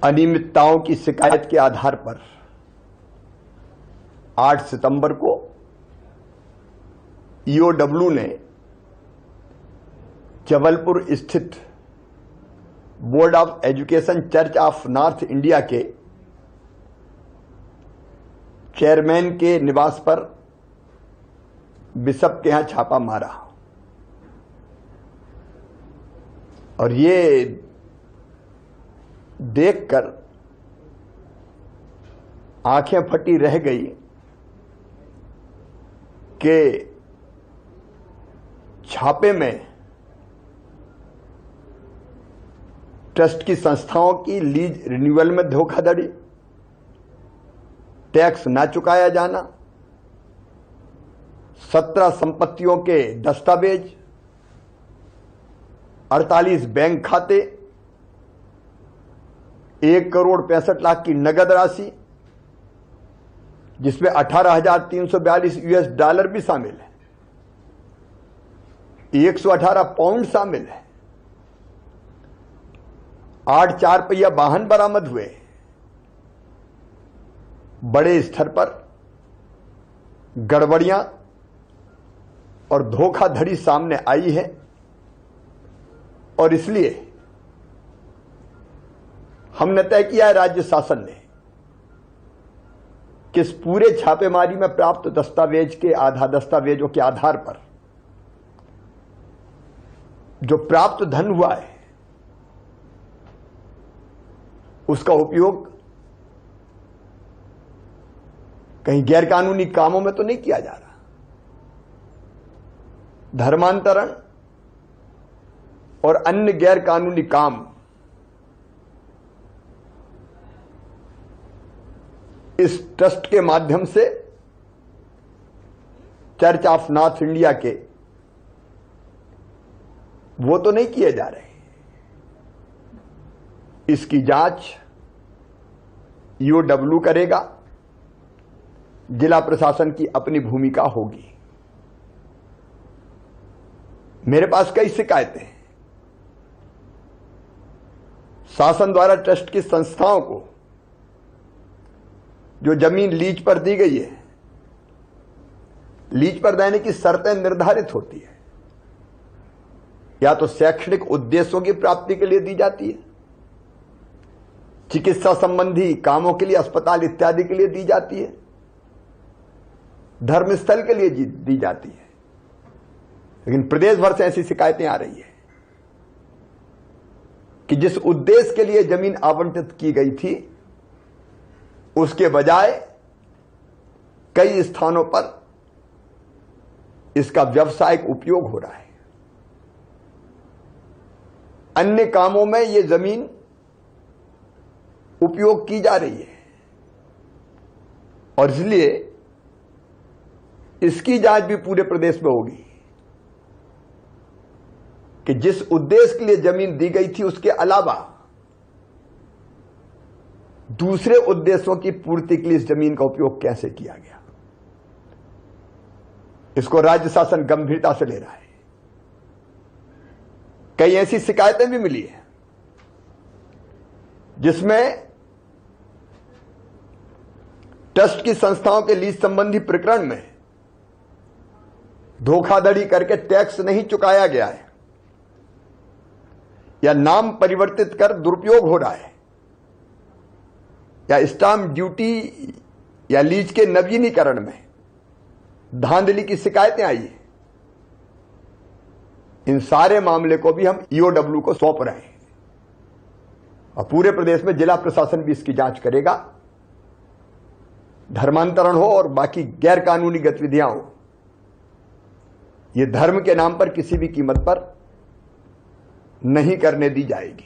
अनियमितताओं की शिकायत के आधार पर 8 सितंबर को ईओडब्ल्यू ने जबलपुर स्थित board of education church of north India के चेयरमैन के निवास पर बिशप के यहां छापा मारा और ये देखकर आंखें फटी रह गई कि छापे में ट्रस्ट की संस्थाओं की लीज रिन्यूअल में धोखाधड़ी, टैक्स ना चुकाया जाना, 17 संपत्तियों के दस्तावेज, 48 बैंक खाते, 1,65,00,000 की नगद राशि, जिसमें 18,342 US डॉलर भी शामिल है, 118 पाउंड शामिल है, 8 4-पहिया वाहन बरामद हुए। बड़े स्तर पर गड़बड़ियां और धोखाधड़ी सामने आई है और इसलिए हमने तय किया है राज्य शासन ने कि इस पूरे छापेमारी में प्राप्त दस्तावेजों के आधार पर जो प्राप्त धन हुआ है उसका उपयोग कहीं गैरकानूनी कामों में तो नहीं किया जा रहा। धर्मांतरण और अन्य गैरकानूनी काम इस ट्रस्ट के माध्यम से चर्च ऑफ नॉर्थ इंडिया के वो तो नहीं किए जा रहे। इसकी जांच ईओडब्ल्यू करेगा, जिला प्रशासन की अपनी भूमिका होगी। मेरे पास कई शिकायतें हैं। शासन द्वारा ट्रस्ट की संस्थाओं को जो जमीन लीज पर दी गई है, लीज पर देने की शर्तें निर्धारित होती है। या तो शैक्षणिक उद्देश्यों की प्राप्ति के लिए दी जाती है, चिकित्सा संबंधी कामों के लिए, अस्पताल इत्यादि के लिए दी जाती है, धर्मस्थल के लिए दी जाती है। लेकिन प्रदेश भर से ऐसी शिकायतें आ रही है कि जिस उद्देश्य के लिए जमीन आवंटित की गई थी उसके बजाय कई स्थानों पर इसका व्यावसायिक उपयोग हो रहा है। अन्य कामों में यह जमीन उपयोग की जा रही है और इसलिए इसकी जांच भी पूरे प्रदेश में होगी कि जिस उद्देश्य के लिए जमीन दी गई थी उसके अलावा दूसरे उद्देश्यों की पूर्ति के लिए इस जमीन का उपयोग कैसे किया गया। इसको राज्य शासन गंभीरता से ले रहा है। कई ऐसी शिकायतें भी मिली है जिसमें ट्रस्ट की संस्थाओं के लीज संबंधी प्रकरण में धोखाधड़ी करके टैक्स नहीं चुकाया गया है या नाम परिवर्तित कर दुरुपयोग हो रहा है या स्टाम्प ड्यूटी या लीज के नवीनीकरण में धांधली की शिकायतें आई है। इन सारे मामले को भी हम ईओडब्ल्यू को सौंप रहे हैं और पूरे प्रदेश में जिला प्रशासन भी इसकी जांच करेगा। धर्मांतरण हो और बाकी गैर कानूनी गतिविधियां हो, ये धर्म के नाम पर किसी भी कीमत पर नहीं करने दी जाएगी।